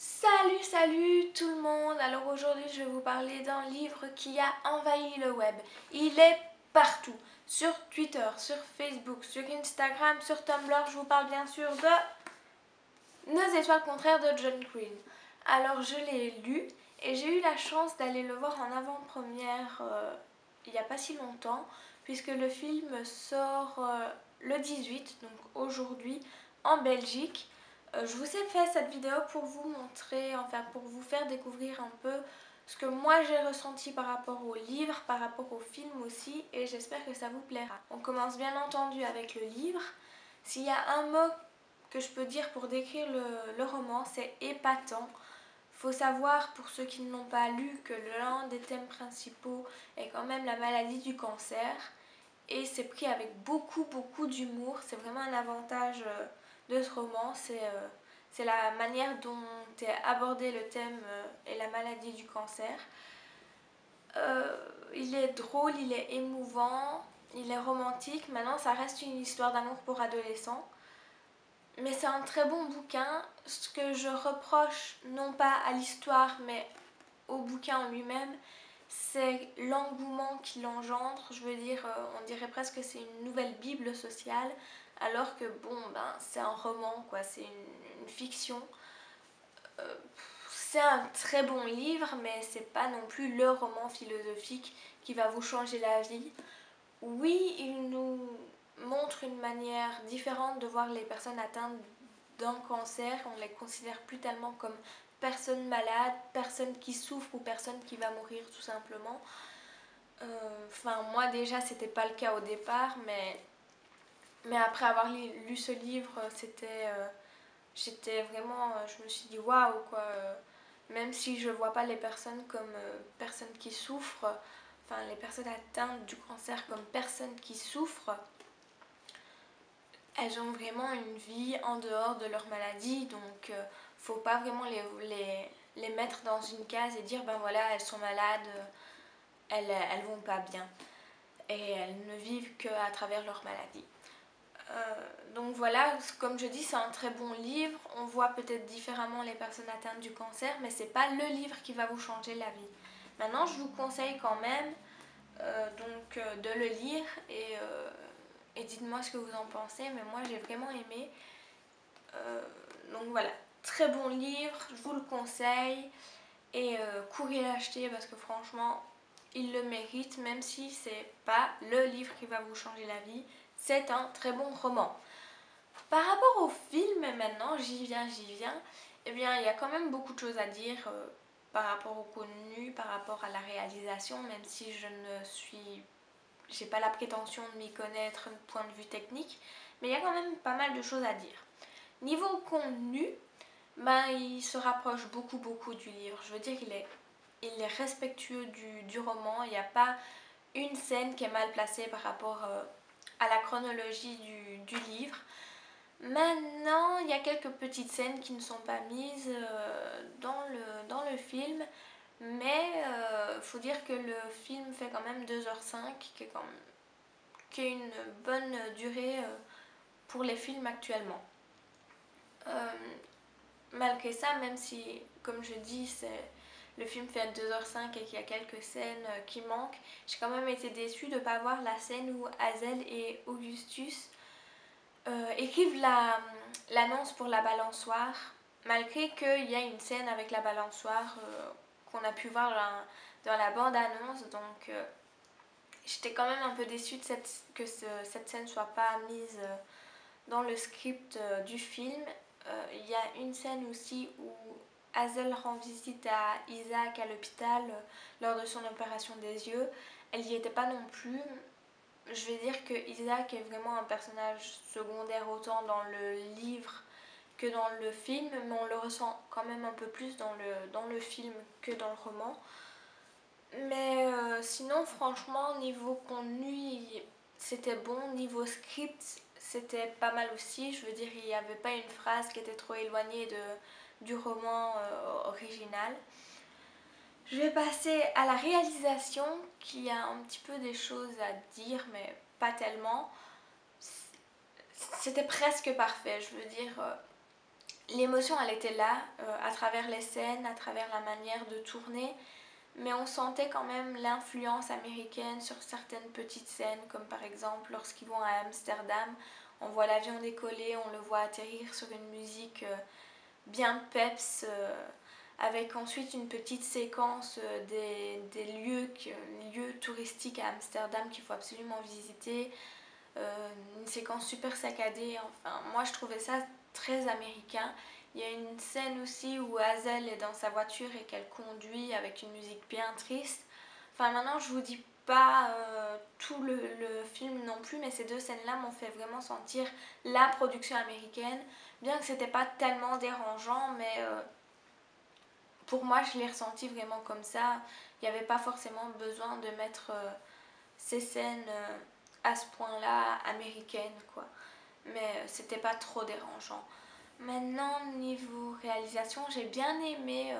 Salut tout le monde. Alors aujourd'hui je vais vous parler d'un livre qui a envahi le web. Il est partout, sur Twitter, sur Facebook, sur Instagram, sur Tumblr. Je vous parle bien sûr de Nos étoiles contraires de John Green. Alors je l'ai lu et j'ai eu la chance d'aller le voir en avant-première il n'y a pas si longtemps, puisque le film sort le 18, donc aujourd'hui, en Belgique. Je vous ai fait cette vidéo pour vous montrer, enfin pour vous faire découvrir un peu ce que moi j'ai ressenti par rapport au livre, par rapport au film aussi, et j'espère que ça vous plaira. On commence bien entendu avec le livre. S'il y a un mot que je peux dire pour décrire le roman, c'est épatant. Faut savoir, pour ceux qui ne l'ont pas lu, que l'un des thèmes principaux est quand même la maladie du cancer. Et c'est pris avec beaucoup d'humour. C'est vraiment un avantage de ce roman. C'est la manière dont est abordé le thème et la maladie du cancer. Il est drôle, il est émouvant, il est romantique. Maintenant, ça reste une histoire d'amour pour adolescents. Mais c'est un très bon bouquin. Ce que je reproche, non pas à l'histoire, mais au bouquin en lui-même, c'est l'engouement qu'il engendre. Je veux dire, on dirait presque que c'est une nouvelle Bible sociale, alors que bon, c'est un roman, quoi, c'est une fiction. Euh, c'est un très bon livre, mais c'est pas non plus le roman philosophique qui va vous changer la vie. Oui, il nous montre une manière différente de voir les personnes atteintes d'un cancer. On les considère plus tellement comme personnes malades, personnes qui souffrent ou personnes qui va mourir tout simplement. Enfin, moi déjà, c'était pas le cas au départ, mais après avoir lu ce livre, j'étais vraiment, je me suis dit waouh quoi. Même si je vois pas les personnes comme personnes qui souffrent, enfin les personnes atteintes du cancer comme personnes qui souffrent, elles ont vraiment une vie en dehors de leur maladie, donc faut pas vraiment les mettre dans une case et dire ben voilà, elles sont malades, elles vont pas bien et elles ne vivent qu'à travers leur maladie. Donc voilà, comme je dis, c'est un très bon livre. On voit peut-être différemment les personnes atteintes du cancer, mais c'est pas le livre qui va vous changer la vie. Maintenant, je vous conseille quand même de le lire et dites-moi ce que vous en pensez. Mais moi, j'ai vraiment aimé. Donc voilà, très bon livre, je vous le conseille et courez l'acheter parce que franchement, il le mérite, même si c'est pas le livre qui va vous changer la vie. C'est un très bon roman. Par rapport au film, maintenant, j'y viens, eh bien, il y a quand même beaucoup de choses à dire par rapport au contenu, par rapport à la réalisation, même si j'ai pas la prétention de m'y connaître d'un point de vue technique, mais il y a quand même pas mal de choses à dire. Niveau contenu, il se rapproche beaucoup du livre. Je veux dire, il est respectueux du roman. Il n'y a pas une scène qui est mal placée par rapport à la chronologie du livre. Maintenant, il y a quelques petites scènes qui ne sont pas mises dans le film, mais faut dire que le film fait quand même 2h05, qui est une bonne durée pour les films actuellement. Euh, Malgré ça, même si, comme je dis, le film fait 2h05 et qu'il y a quelques scènes qui manquent, j'ai quand même été déçue de ne pas voir la scène où Hazel et Augustus écrivent l'annonce pour la balançoire, malgré qu'il y a une scène avec la balançoire qu'on a pu voir dans la bande-annonce. Donc j'étais quand même un peu déçue que cette scène ne soit pas mise dans le script du film. Il y a une scène aussi où Hazel rend visite à Isaac à l'hôpital lors de son opération des yeux. Elle n'y était pas non plus. Je vais dire que Isaac est vraiment un personnage secondaire autant dans le livre que dans le film, mais on le ressent quand même un peu plus dans le film que dans le roman. Mais sinon, franchement, niveau contenu, c'était bon. Niveau script, c'était pas mal aussi. Je veux dire, il n'y avait pas une phrase qui était trop éloignée du roman original. Je vais passer à la réalisation qui a un petit peu des choses à dire, mais pas tellement. C'était presque parfait. Je veux dire, l'émotion elle était là, à travers les scènes, à travers la manière de tourner, mais on sentait quand même l'influence américaine sur certaines petites scènes, comme par exemple lorsqu'ils vont à Amsterdam, on voit l'avion décoller, on le voit atterrir sur une musique bien peps, avec ensuite une petite séquence des lieux touristiques à Amsterdam qu'il faut absolument visiter, une séquence super saccadée. Enfin, moi je trouvais ça très américain. Il y a une scène aussi où Hazel est dans sa voiture et qu'elle conduit avec une musique bien triste. Enfin, maintenant je vous dis pas tout le film non plus, mais ces deux scènes-là m'ont fait vraiment sentir la production américaine, bien que c'était pas tellement dérangeant, mais pour moi je l'ai ressenti vraiment comme ça. Il n'y avait pas forcément besoin de mettre ces scènes à ce point-là américaines, quoi. Mais c'était pas trop dérangeant. Maintenant, niveau réalisation, j'ai bien aimé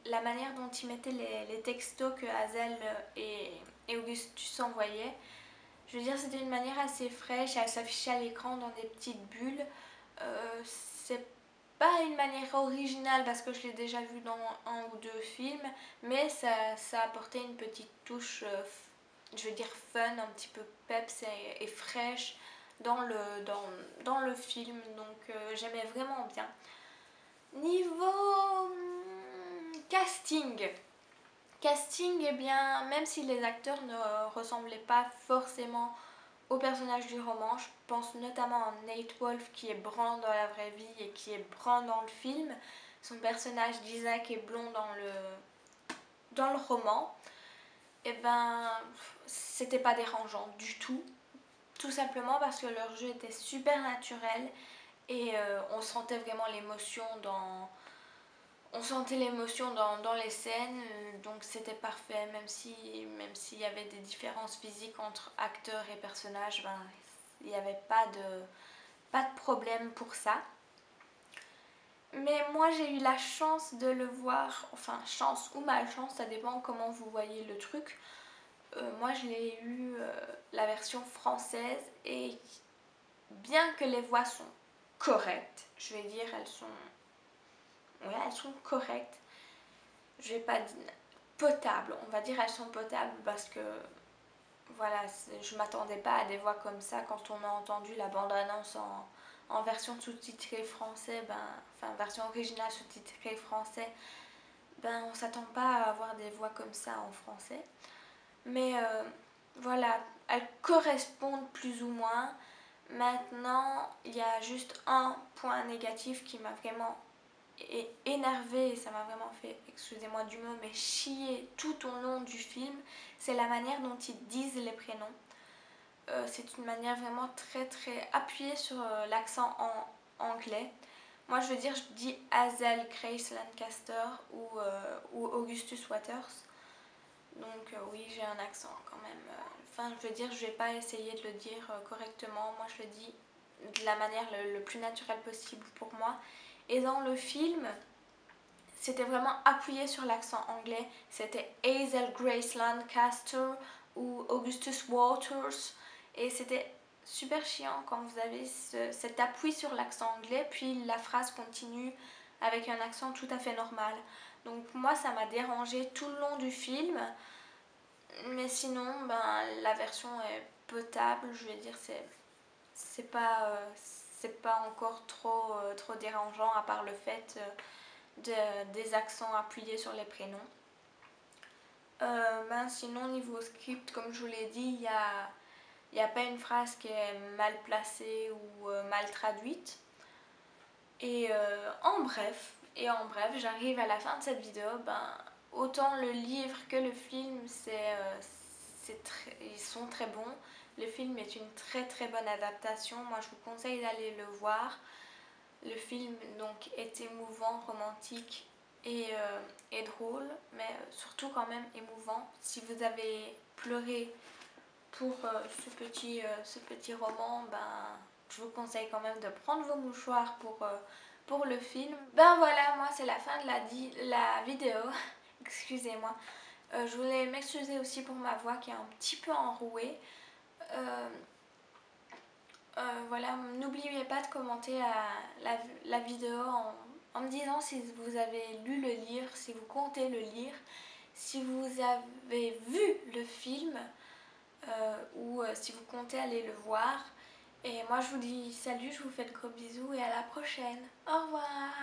la manière dont ils mettaient les textos que Hazel et Augustus envoyaient. Je veux dire, c'était une manière assez fraîche, elle s'affichait à l'écran dans des petites bulles. C'est pas une manière originale parce que je l'ai déjà vu dans un ou deux films, mais ça apportait une petite touche, je veux dire fun, un petit peu peps et fraîche dans le film, donc j'aimais vraiment bien. Niveau casting, eh bien, même si les acteurs ne ressemblaient pas forcément au personnage du roman, je pense notamment à Nate Wolff qui est brun dans la vraie vie et qui est brun dans le film. Son personnage d'Isaac est blond dans le roman. Et ben, c'était pas dérangeant du tout. Tout simplement parce que leur jeu était super naturel et on sentait vraiment l'émotion dans les scènes, donc c'était parfait, même s'il y avait des différences physiques entre acteurs et personnages, ben, il n'y avait pas de problème pour ça. Mais moi j'ai eu la chance de le voir, enfin chance ou malchance, ça dépend comment vous voyez le truc. Moi je l'ai eu la version française et bien que les voix sont correctes, je vais dire elles sont correctes, je vais pas dire potables, on va dire elles sont potables parce que voilà, je m'attendais pas à des voix comme ça quand on a entendu la bande-annonce en version sous-titrée français, enfin version originale sous-titrée français, on s'attend pas à avoir des voix comme ça en français. Mais voilà, elles correspondent plus ou moins. Maintenant, il y a juste un point négatif qui m'a vraiment énervée et ça m'a vraiment fait, excusez-moi du mot, mais chier tout au long du film, c'est la manière dont ils disent les prénoms. C'est une manière vraiment très très appuyée sur l'accent en anglais. Moi je veux dire, je dis Hazel Grace Lancaster ou Augustus Waters. Donc oui, j'ai un accent quand même. Enfin, je veux dire, je vais pas essayer de le dire correctement. Moi, je le dis de la manière le plus naturelle possible pour moi. Et dans le film, c'était vraiment appuyé sur l'accent anglais. C'était Hazel Grace Lancaster ou Augustus Waters. Et c'était super chiant quand vous avez cet appui sur l'accent anglais, puis la phrase continue avec un accent tout à fait normal. Donc moi, ça m'a dérangé tout le long du film. Mais sinon, la version est potable, je vais dire, c'est pas encore trop dérangeant à part le fait des accents appuyés sur les prénoms. Sinon, niveau script, comme je vous l'ai dit, il n'y a pas une phrase qui est mal placée ou mal traduite. En bref, j'arrive à la fin de cette vidéo, autant le livre que le film, ils sont très bons. Le film est une très très bonne adaptation, moi je vous conseille d'aller le voir. Le film donc est émouvant, romantique et drôle, mais surtout quand même émouvant. Si vous avez pleuré pour ce petit roman, je vous conseille quand même de prendre vos mouchoirs pour le film. Voilà, moi c'est la fin de la vidéo. Excusez-moi. Je voulais m'excuser aussi pour ma voix qui est un petit peu enrouée. voilà, n'oubliez pas de commenter la vidéo en me disant si vous avez lu le livre, si vous comptez le lire, si vous avez vu le film ou si vous comptez aller le voir. Et moi je vous dis salut, je vous fais de gros bisous et à la prochaine. Au revoir.